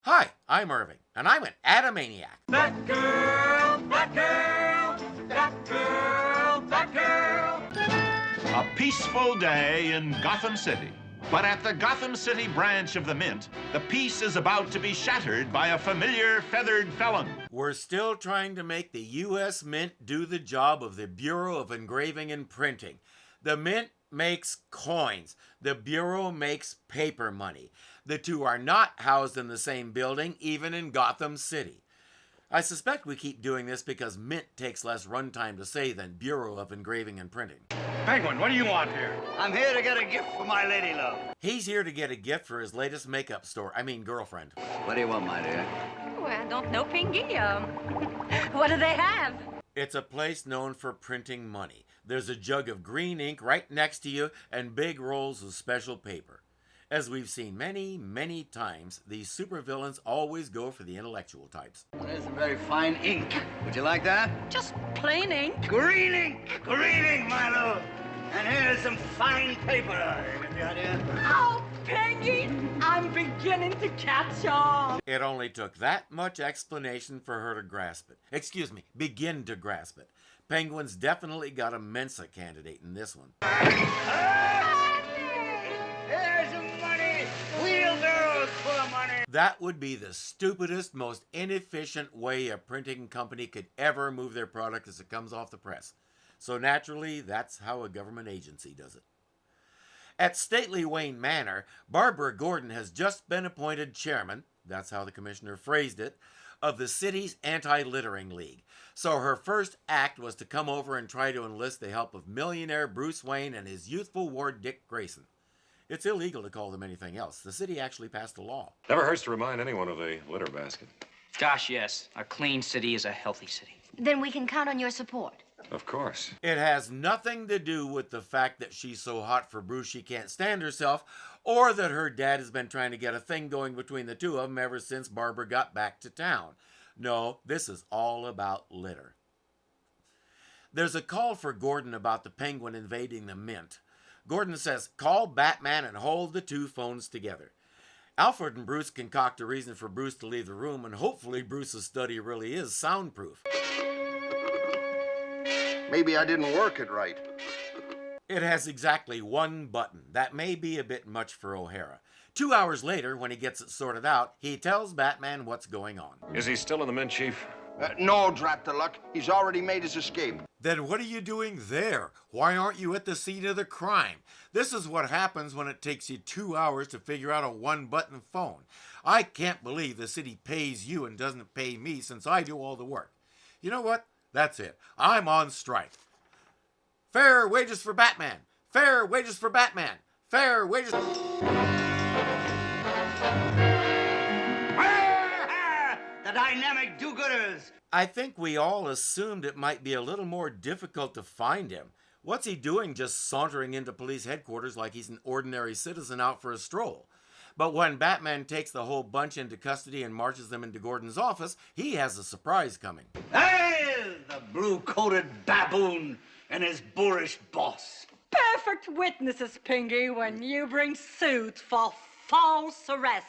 Hi, I'm Irving, and I'm an Adamaniac. That girl, that girl, that girl, that girl. A peaceful day in Gotham City. But at the Gotham City branch of the Mint, the peace is about to be shattered by a familiar feathered felon. We're still trying to make the U.S. Mint do the job of the Bureau of Engraving and Printing. The Mint makes coins. The Bureau makes paper money. The two are not housed in the same building, even in Gotham City. I suspect we keep doing this because Mint takes less runtime to say than Bureau of Engraving and Printing. Penguin, what do you want here? I'm here to get a gift for my lady love. He's here to get a gift for his latest makeup store. Girlfriend. What do you want, my dear? Oh, I don't know, Pinky. What do they have? It's a place known for printing money. There's a jug of green ink right next to you and big rolls of special paper. As we've seen many, many times, these supervillains always go for the intellectual types. There's some very fine ink. Would you like that? Just plain ink. Green ink! Green ink, my love! And here's some fine paper. You get the idea? Oh, Pinky, I'm beginning to catch on. It only took that much explanation for her to grasp it. Excuse me, begin to grasp it. Penguin's definitely got a Mensa candidate in this one. Here's some money! Wheelbarrows full of money! That would be the stupidest, most inefficient way a printing company could ever move their product as it comes off the press. So naturally, that's how a government agency does it. At stately Wayne Manor, Barbara Gordon has just been appointed chairman, that's how the commissioner phrased it, of the city's Anti-Littering League. So her first act was to come over and try to enlist the help of millionaire Bruce Wayne and his youthful ward Dick Grayson. It's illegal to call them anything else. The city actually passed a law. Never hurts to remind anyone of the litter basket. Gosh, yes. A clean city is a healthy city. Then we can count on your support. Of course. It has nothing to do with the fact that she's so hot for Bruce she can't stand herself, or that her dad has been trying to get a thing going between the two of them ever since Barbara got back to town. No, this is all about litter. There's a call for Gordon about the Penguin invading the Mint. Gordon says, call Batman and hold the two phones together. Alfred and Bruce concoct a reason for Bruce to leave the room, and hopefully Bruce's study really is soundproof. Maybe I didn't work it right. It has exactly one button. That may be a bit much for O'Hara. 2 hours later, when he gets it sorted out, he tells Batman what's going on. Is he still in the Mint, Chief? No, drat the luck. He's already made his escape. Then what are you doing there? Why aren't you at the scene of the crime? This is what happens when it takes you 2 hours to figure out a one-button phone. I can't believe the city pays you and doesn't pay me since I do all the work. You know what? That's it. I'm on strike. Fair wages for Batman. Fair wages for Batman. Fair wages... The Dynamic Do-Gooders! I think we all assumed it might be a little more difficult to find him. What's he doing just sauntering into police headquarters like he's an ordinary citizen out for a stroll? But when Batman takes the whole bunch into custody and marches them into Gordon's office, he has a surprise coming. There's the blue-coated baboon and his boorish boss. Perfect witnesses, Pinky, when you bring suit for false arrest.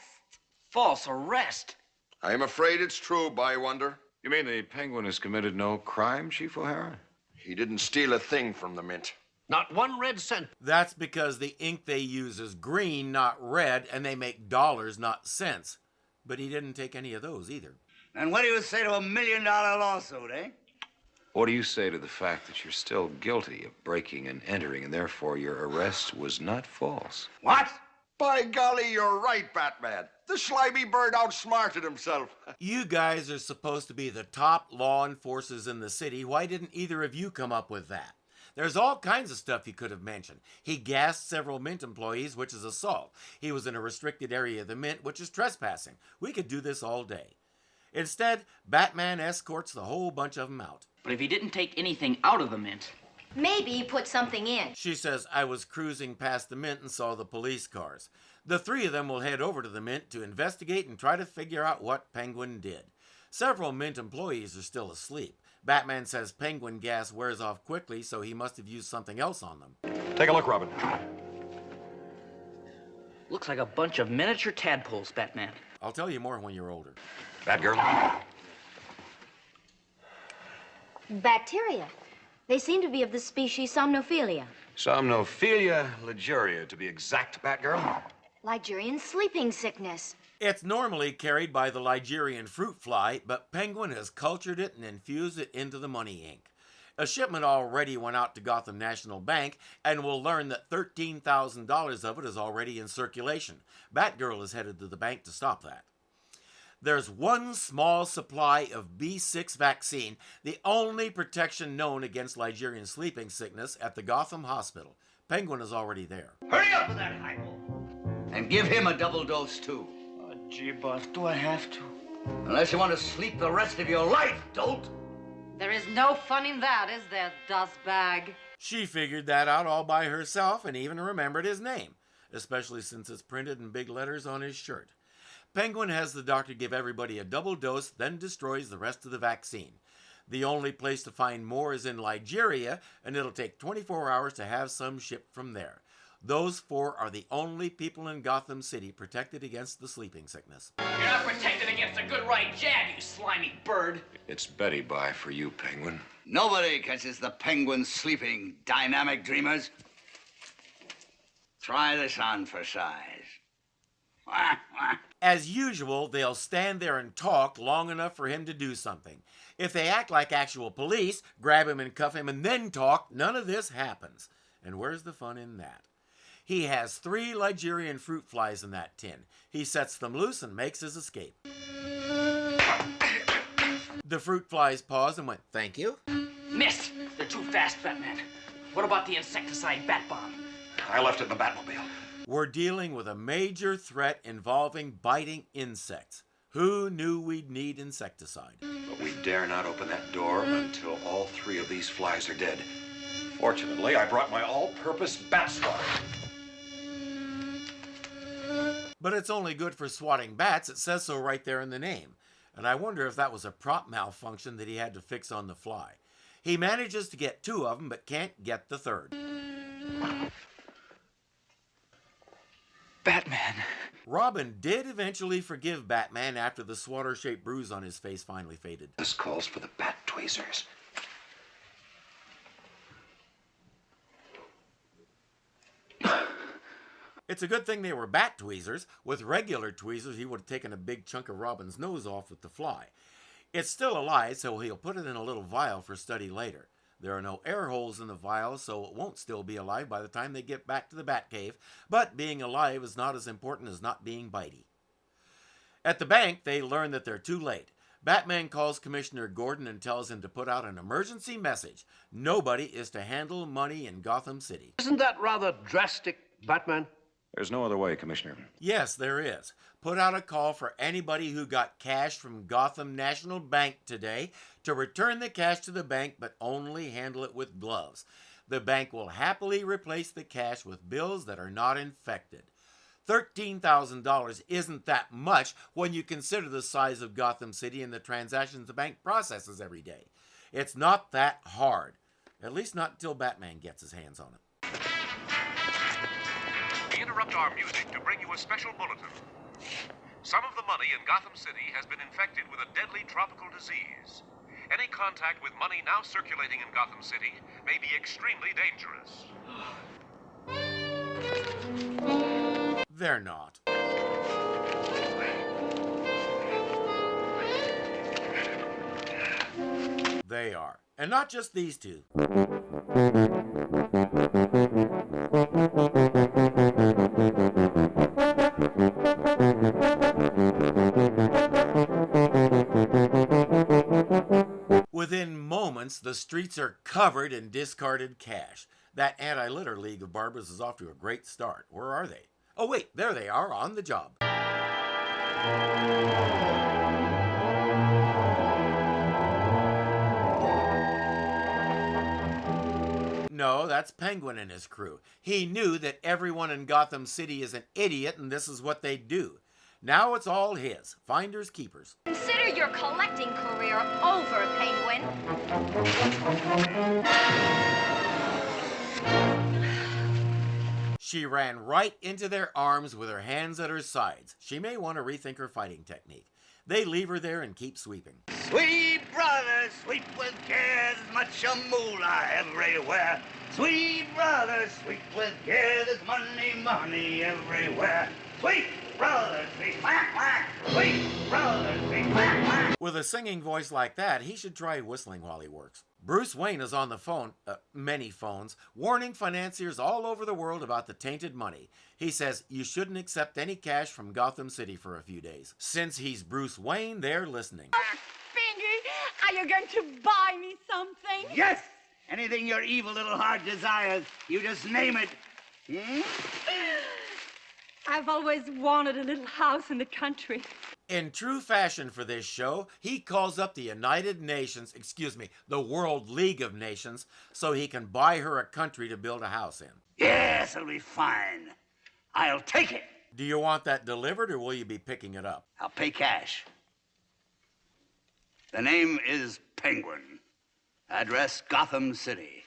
False arrest? I am afraid it's true, Bywonder. You mean the Penguin has committed no crime, Chief O'Hara? He didn't steal a thing from the Mint. Not one red cent. That's because the ink they use is green, not red, and they make dollars, not cents. But he didn't take any of those either. And what do you say to $1 million lawsuit, eh? What do you say to the fact that you're still guilty of breaking and entering, and therefore your arrest was not false? What? By golly, you're right, Batman. The slimy bird outsmarted himself. You guys are supposed to be the top law enforcers in the city. Why didn't either of you come up with that? There's all kinds of stuff he could have mentioned. He gassed several Mint employees, which is assault. He was in a restricted area of the Mint, which is trespassing. We could do this all day. Instead, Batman escorts the whole bunch of them out. But if he didn't take anything out of the Mint... Maybe he put something in. She says, I was cruising past the Mint and saw the police cars. The three of them will head over to the Mint to investigate and try to figure out what Penguin did. Several Mint employees are still asleep. Batman says Penguin gas wears off quickly, so he must have used something else on them. Take a look, Robin. Looks like a bunch of miniature tadpoles, Batman. I'll tell you more when you're older. Batgirl? Bacteria. They seem to be of the species Somnophilia. Somnophilia leguria, to be exact, Batgirl. Ligurian sleeping sickness. It's normally carried by the Ligurian fruit fly, but Penguin has cultured it and infused it into the money ink. A shipment already went out to Gotham National Bank, and we'll learn that $13,000 of it is already in circulation. Batgirl is headed to the bank to stop that. There's one small supply of B6 vaccine, the only protection known against Ligurian sleeping sickness, at the Gotham Hospital. Penguin is already there. Hurry up with that hypo. And give him a double dose, too. Oh, gee, boss, do I have to? Unless you want to sleep the rest of your life, dolt. There is no fun in that, is there, dustbag? She figured that out all by herself and even remembered his name, especially since it's printed in big letters on his shirt. Penguin has the doctor give everybody a double dose, then destroys the rest of the vaccine. The only place to find more is in Liguria, and it'll take 24 hours to have some shipped from there. Those 4 are the only people in Gotham City protected against the sleeping sickness. You're not protected against a good right jab, you slimy bird. It's Betty Bye for you, Penguin. Nobody catches the penguin sleeping, dynamic dreamers. Try this on for size. As usual, they'll stand there and talk long enough for him to do something. If they act like actual police, grab him and cuff him and then talk, none of this happens. And where's the fun in that? He has 3 Ligurian fruit flies in that tin. He sets them loose and makes his escape. The fruit flies paused and went, "Thank you." Missed. They're too fast, Batman. What about the insecticide bat bomb? I left it in the Batmobile. We're dealing with a major threat involving biting insects. Who knew we'd need insecticide? But we dare not open that door until all 3 of these flies are dead. Fortunately, I brought my all-purpose bat swatter. But it's only good for swatting bats. It says so right there in the name. And I wonder if that was a prop malfunction that he had to fix on the fly. He manages to get 2 of them, but can't get the 3rd. Batman. Robin did eventually forgive Batman after the swatter-shaped bruise on his face finally faded. This calls for the bat tweezers. It's a good thing they were bat tweezers. With regular tweezers, he would have taken a big chunk of Robin's nose off with the fly. It's still alive, so he'll put it in a little vial for study later. There are no air holes in the vial, so it won't still be alive by the time they get back to the Batcave, but being alive is not as important as not being bitey. At the bank, they learn that they're too late. Batman calls Commissioner Gordon and tells him to put out an emergency message. Nobody is to handle money in Gotham City. Isn't that rather drastic, Batman? There's no other way, Commissioner. Yes, there is. Put out a call for anybody who got cash from Gotham National Bank today to return the cash to the bank, but only handle it with gloves. The bank will happily replace the cash with bills that are not infected. $13,000 isn't that much when you consider the size of Gotham City and the transactions the bank processes every day. It's not that hard. At least not until Batman gets his hands on it. We interrupt our music to bring you a special bulletin. Some of the money in Gotham City has been infected with a deadly tropical disease. Any contact with money now circulating in Gotham City may be extremely dangerous. They're not. They are. And not just these two. Within moments, the streets are covered in discarded cash. That anti-litter league of barbers is off to a great start. Where are they? Oh wait, there they are, on the job. No, that's Penguin and his crew. He knew that everyone in Gotham City is an idiot and this is what they do. Now it's all his. Finders keepers. Consider your collecting career over, Penguin. She ran right into their arms with her hands at her sides. She may want to rethink her fighting technique. They leave her there and keep sweeping. Sweep, brother, sweep with care, there's much a moolah everywhere. Sweep, brother, sweep with care, there's money everywhere. Sweep, brother, sweep, whack, whack. Sweep, brother, sweep, whack, whack. With a singing voice like that, he should try whistling while he works. Bruce Wayne is on the phone, many phones, warning financiers all over the world about the tainted money. He says you shouldn't accept any cash from Gotham City for a few days. Since he's Bruce Wayne, they're listening. Bingy, are you going to buy me something? Yes! Anything your evil little heart desires, you just name it. Hmm? I've always wanted a little house in the country. In true fashion for this show, he calls up the the World League of Nations, so he can buy her a country to build a house in. Yes, it'll be fine. I'll take it. Do you want that delivered, or will you be picking it up? I'll pay cash. The name is Penguin. Address Gotham City.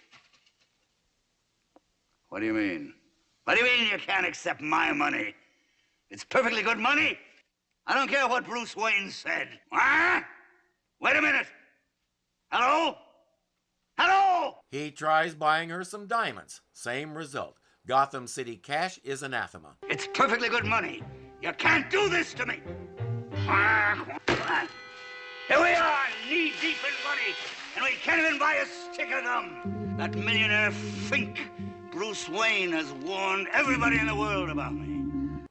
What do you mean? What do you mean you can't accept my money? It's perfectly good money. I don't care what Bruce Wayne said. Huh? Wait a minute. Hello? Hello? He tries buying her some diamonds. Same result. Gotham City cash is anathema. It's perfectly good money. You can't do this to me. Here we are, knee-deep in money, and we can't even buy a stick of gum. That millionaire Fink, Bruce Wayne, has warned everybody in the world about me.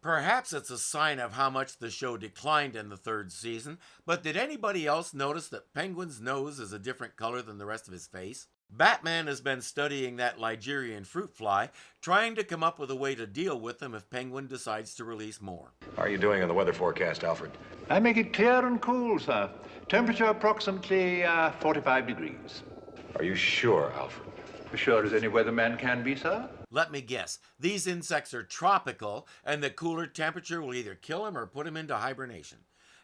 Perhaps it's a sign of how much the show declined in the third season, but did anybody else notice that Penguin's nose is a different color than the rest of his face? Batman has been studying that Ligerian fruit fly, trying to come up with a way to deal with them if Penguin decides to release more. How are you doing on the weather forecast, Alfred? I make it clear and cool, sir. Temperature approximately 45 degrees. Are you sure, Alfred? As sure as any weatherman can be, sir. Let me guess. These insects are tropical, and the cooler temperature will either kill him or put him into hibernation.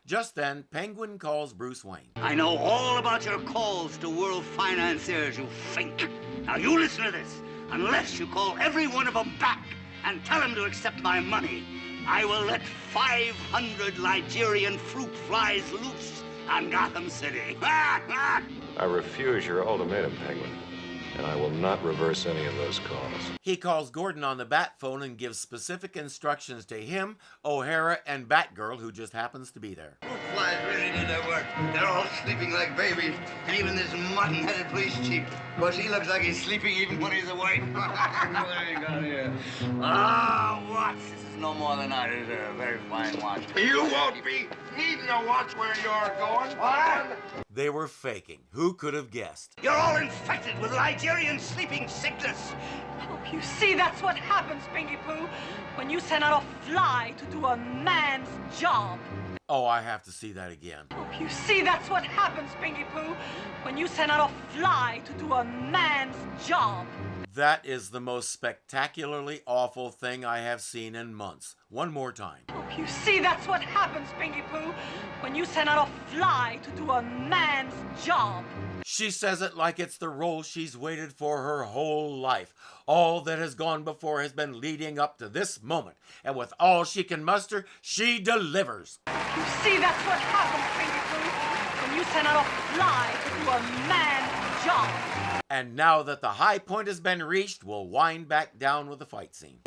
Just then, Penguin calls Bruce Wayne. I know all about your calls to world financiers, you Fink. Now you listen to this. Unless you call every one of them back and tell them to accept my money, I will let 500 Ligerian fruit flies loose on Gotham City. I refuse your ultimatum, Penguin, and I will not reverse any of those calls. He calls Gordon on the bat phone and gives specific instructions to him, O'Hara, and Batgirl, who just happens to be there. Fruit flies really do their work. They're all sleeping like babies, and even this mutton-headed police chief. Of course, he looks like he's sleeping even when he's awake. What have you got here? Ah, watch. This is no more than I deserve. Very fine watch. You won't be needing a watch where you're going. What? They were faking. Who could have guessed? You're all infected with Ligerian sleeping sickness. Oh, you see, that's what happens, Pinky Poo, when you send out a fly to do a man's job. Oh, I have to see that again. Oh, you see, that's what happens, Pinky Poo, when you send out a fly to do a man's job. That is the most spectacularly awful thing I have seen in months. One more time. Oh, you see, that's what happens, Pinky Poo, when you send out a fly to do a man's job. She says it like it's the role she's waited for her whole life. All that has gone before has been leading up to this moment. And with all she can muster, she delivers. You see, that's what happens, Pinky Poo, when you send out a fly to do a man's job. And now that the high point has been reached, we'll wind back down with the fight scene.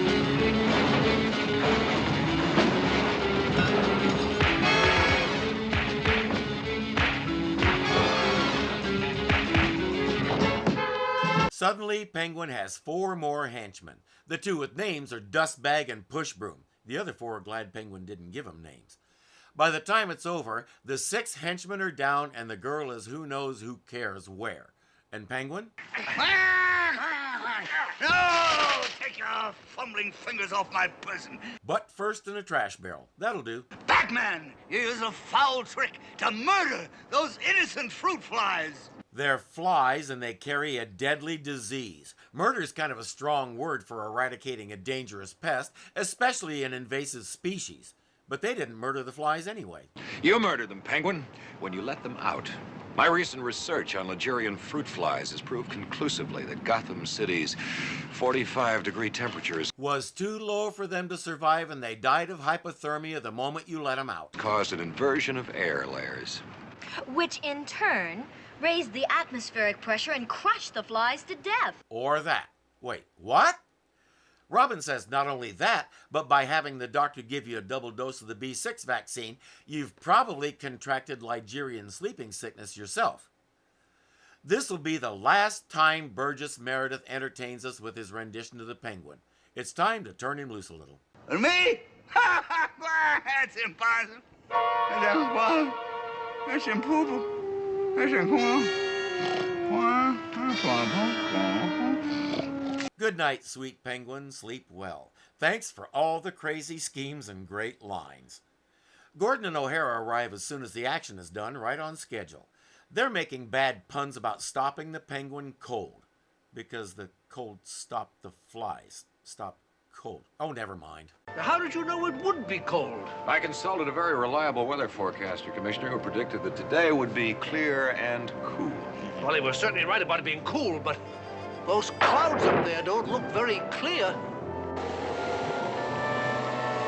Suddenly, Penguin has 4 more henchmen. The 2 with names are Dustbag and Pushbroom. The other 4 are glad Penguin didn't give them names. By the time it's over, the 6 henchmen are down and the girl is who knows who cares where. And Penguin? No! Take your fumbling fingers off my person. Butt first in a trash barrel. That'll do. Batman, you use a foul trick to murder those innocent fruit flies. They're flies and they carry a deadly disease. Murder's kind of a strong word for eradicating a dangerous pest, especially an invasive species. But they didn't murder the flies anyway. You murdered them, Penguin, when you let them out. My recent research on Ligurian fruit flies has proved conclusively that Gotham City's 45-degree temperatures was too low for them to survive, and they died of hypothermia the moment you let them out. caused an inversion of air layers. Which in turn raised the atmospheric pressure and crushed the flies to death. Or that. Wait, what? Robin says not only that, but by having the doctor give you a double dose of the B6 vaccine, you've probably contracted Ligurian sleeping sickness yourself. This will be the last time Burgess Meredith entertains us with his rendition of the Penguin. It's time to turn him loose a little. And me? That's impossible. That's impossible. That's impossible. That's impossible. Good night, sweet penguin. Sleep well. Thanks for all the crazy schemes and great lines. Gordon and O'Hara arrive as soon as the action is done, right on schedule. They're making bad puns about stopping the penguin cold. Because the cold stopped the flies. Stop cold. Oh, never mind. How did you know it would be cold? I consulted a very reliable weather forecaster, Commissioner, who predicted that today would be clear and cool. Well, he was certainly right about it being cool, but those clouds up there don't look very clear.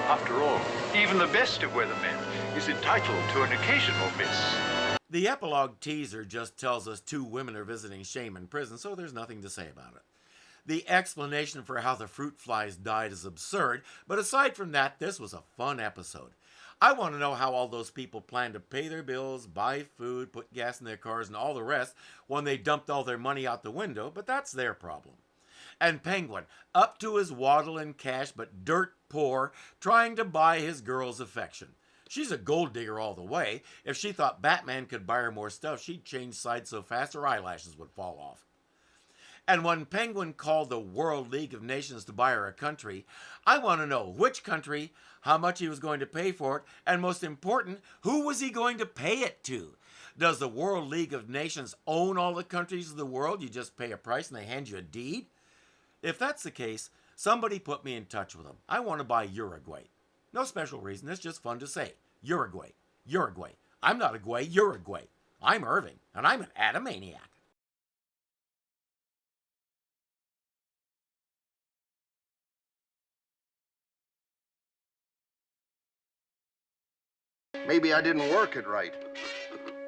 After all, even the best of weathermen is entitled to an occasional miss. The epilogue teaser just tells us 2 women are visiting Shame in prison, so there's nothing to say about it. The explanation for how the fruit flies died is absurd, but aside from that, this was a fun episode. I want to know how all those people plan to pay their bills, buy food, put gas in their cars, and all the rest when they dumped all their money out the window, but that's their problem. And Penguin, up to his waddle in cash, but dirt poor, trying to buy his girl's affection. She's a gold digger all the way. If she thought Batman could buy her more stuff, she'd change sides so fast her eyelashes would fall off. And when Penguin called the World League of Nations to buy her a country, I want to know which country, how much he was going to pay for it, and most important, who was he going to pay it to? Does the World League of Nations own all the countries of the world? You just pay a price and they hand you a deed? If that's the case, somebody put me in touch with them. I want to buy Uruguay. No special reason, it's just fun to say. Uruguay, Uruguay. I'm not a Guay, Uruguay. I'm Irving, and I'm an Adamaniac. Maybe I didn't work it right.